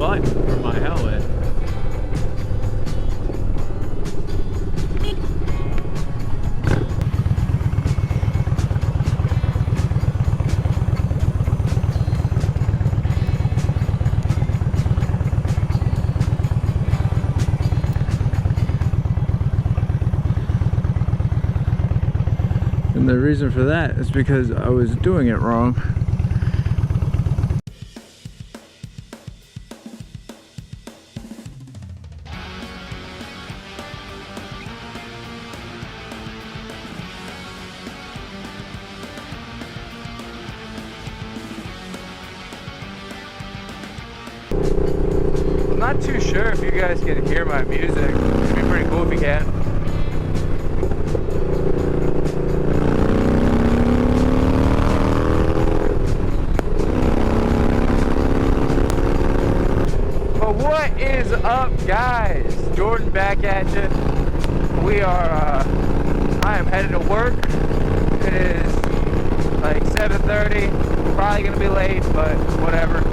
button for my helmet. And the reason for that is because I was doing it wrong. I'm not too sure if you guys can hear my music. It'd be pretty cool if you can. What is up, guys? Jordan back at you. We are, I am headed to work. It is like 7:30. Probably gonna be late, but whatever.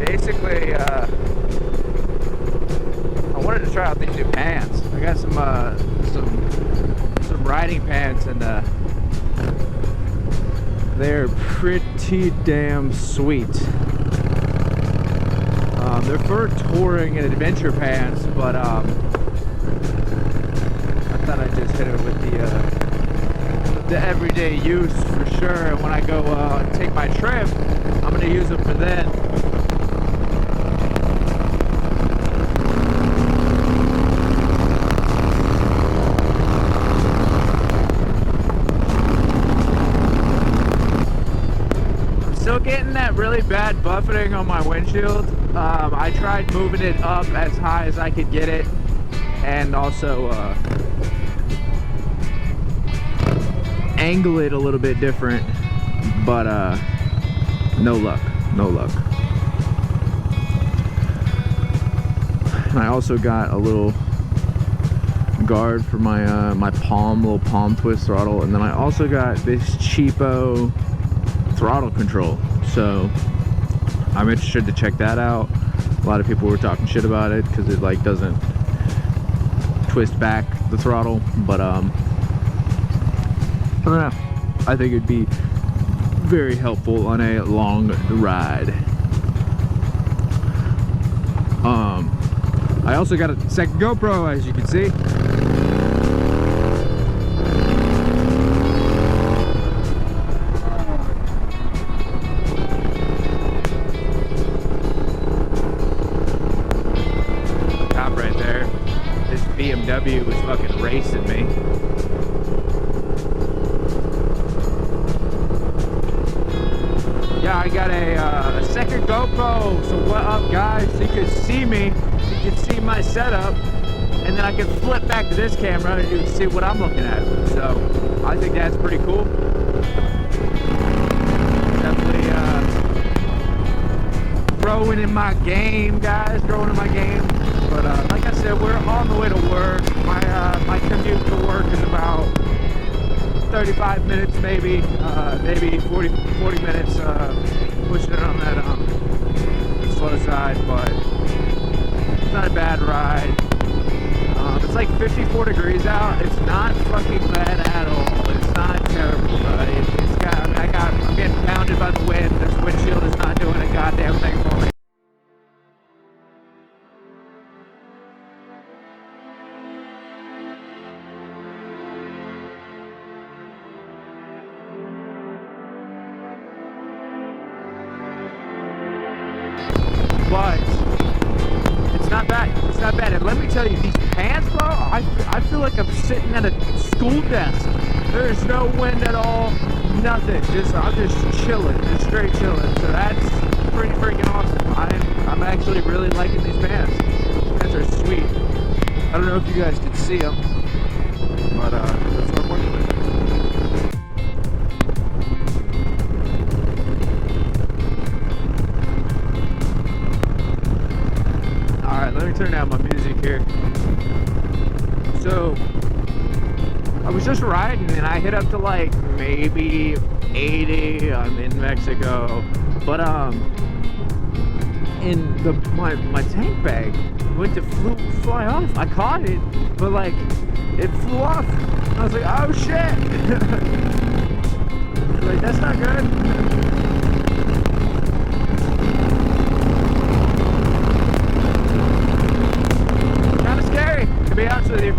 Basically, I wanted to try out these new pants. I got some riding pants, and they're pretty damn sweet. They're for touring and adventure pants, but I thought I'd just hit it with the everyday use for sure. And when I go take my trip, I'm gonna use them for that. Still getting that really bad buffeting on my windshield. I tried moving it up as high as I could get it, and also angle it a little bit different, but no luck. And I also got a little guard for my my little palm twist throttle, and then I also got this cheapo throttle control, so I'm interested to check that out. A lot of people were talking shit about it because it like doesn't twist back the throttle, but I don't know. I think it'd be very helpful on a long ride. I also got a second GoPro, as you can see. BMW was fucking racing me. Yeah, I got a second GoPro, so what up, guys? So you can see me, you can see my setup, and then I can flip back to this camera and you can see what I'm looking at. So I think that's pretty cool. Definitely growing in my game, guys, growing in my game. But like I said, we're on the way to work. My commute to work is about 35 minutes, maybe 40 minutes. Pushing it on that slow side, but it's not a bad ride. It's like 54 degrees out. It's not fucking bad at all. It's not terrible, but it's got. I mean, I'm getting pounded by the wind. This windshield is not doing a goddamn thing for me. But it's not bad. It's not bad. And let me tell you, these pants, bro, I feel like I'm sitting at a school desk. There's no wind at all, nothing. I'm just chilling, just straight chilling. So that's pretty freaking awesome. I'm actually really liking these pants. These pants are sweet. I don't know if you guys can see them, but that's what I'm working with. Let me turn down my music here. So I was just riding and I hit up to like maybe 80. I'm in Mexico, but and my tank bag went to fly off. I caught it, but like it flew off. I was like, oh shit! Like, that's not good. Kind of scary, to be honest with you,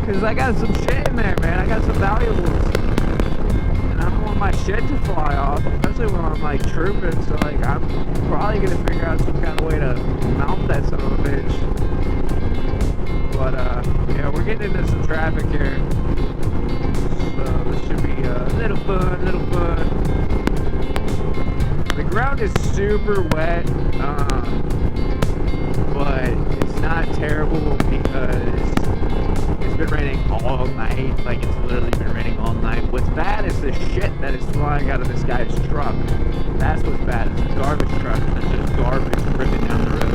because I got some shit in there, man. I got some valuables. I don't want my shit to fly off, especially when I'm like trooping, so like I'm probably gonna figure out some kind of way to mount that son of a bitch. But yeah, we're getting into some traffic here, so this should be a little fun. The ground is super wet, but it's not terrible because it's been raining all night. Like, it's literally been raining all night. What's bad is the shit that is flying out of this guy's truck. That's what's bad. It's a garbage truck. There's just garbage ripping down the road.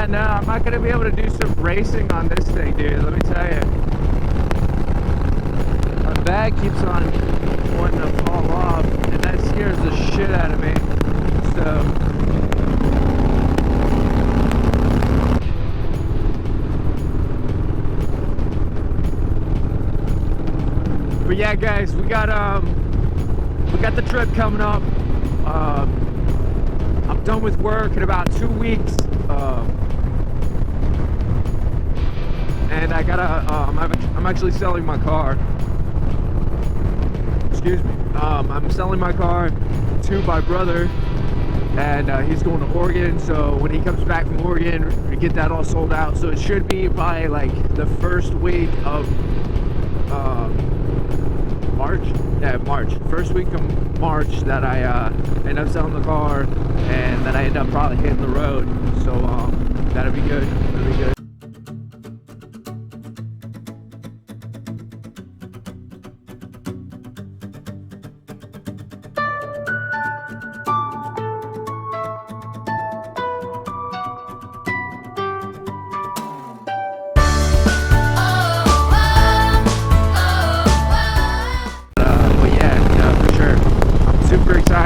No, I'm not gonna be able to do some racing on this thing, dude. Let me tell you, my bag keeps on wanting to fall off, and that scares the shit out of me. So, but yeah, guys, we got the trip coming up. I'm done with work in about 2 weeks. And I gotta, I'm actually selling my car. Excuse me. I'm selling my car to my brother, and he's going to Oregon. So when he comes back from Oregon, we get that all sold out. So it should be by like the first week of March. Yeah, March. First week of March that I end up selling the car, and then I end up probably hitting the road. So that'll be good. That'll be good.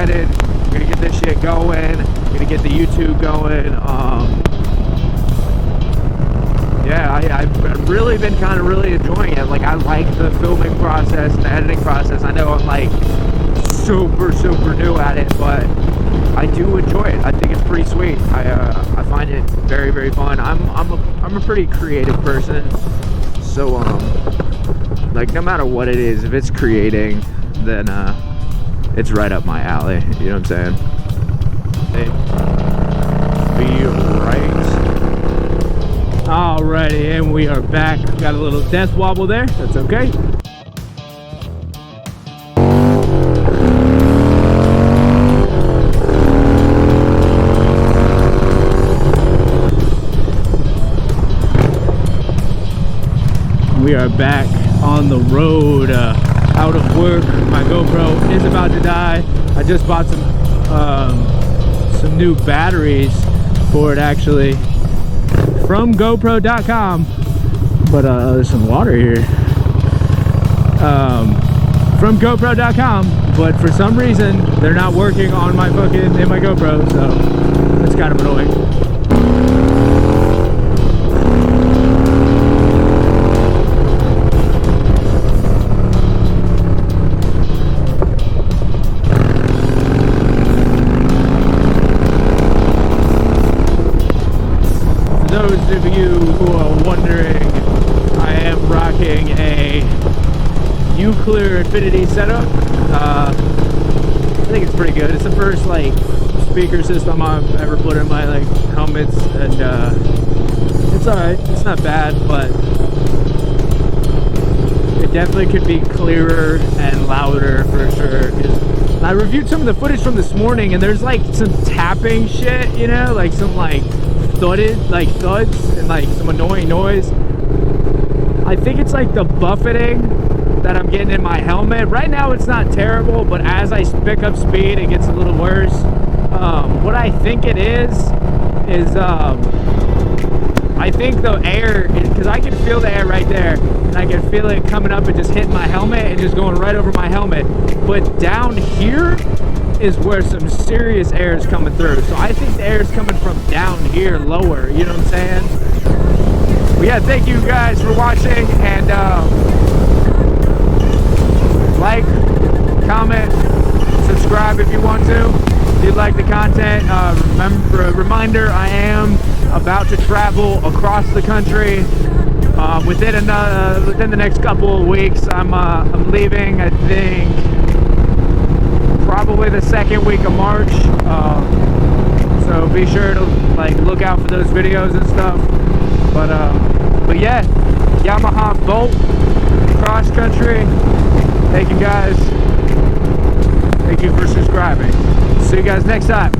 We're gonna get this shit going. We're gonna get the YouTube going. Yeah, I've really been kind of really enjoying it. Like, I like the filming process and the editing process. I know I'm like super new at it, but I do enjoy it. I think it's pretty sweet. I find it very fun. I'm a pretty creative person, so like, no matter what it is, if it's creating, then it's right up my alley, you know what I'm saying? Hey, be right. Alrighty, and we are back. Got a little death wobble there, that's okay. We are back on the road. Out of work. My GoPro is about to die. I just bought some new batteries for it, actually, from GoPro.com. But there's some water here. From GoPro.com, but for some reason they're not working on my in my GoPro, so it's kind of annoying. nuclear infinity setup. I think it's pretty good. It's the first like speaker system I've ever put in my like helmets, and it's alright. It's not bad, but it definitely could be clearer and louder for sure. I reviewed some of the footage from this morning, and there's like some tapping shit, you know, like some like thuds and like some annoying noise. I think it's like the buffeting that I'm getting in my helmet. Right now it's not terrible, but as I pick up speed it gets a little worse. What I think it is I think the air, because I can feel the air right there, and I can feel it coming up and just hitting my helmet and just going right over my helmet. But down here is where some serious air is coming through. So I think the air is coming from down here lower, you know what I'm saying? But yeah, thank you guys for watching, and like, comment, subscribe if you want to. If you like the content, remember a reminder, I am about to travel across the country within the next couple of weeks. I'm leaving, I think, probably the second week of March. So be sure to like look out for those videos and stuff. But yeah, Yamaha Bolt cross country. Thank you guys. Thank you for subscribing. See you guys next time.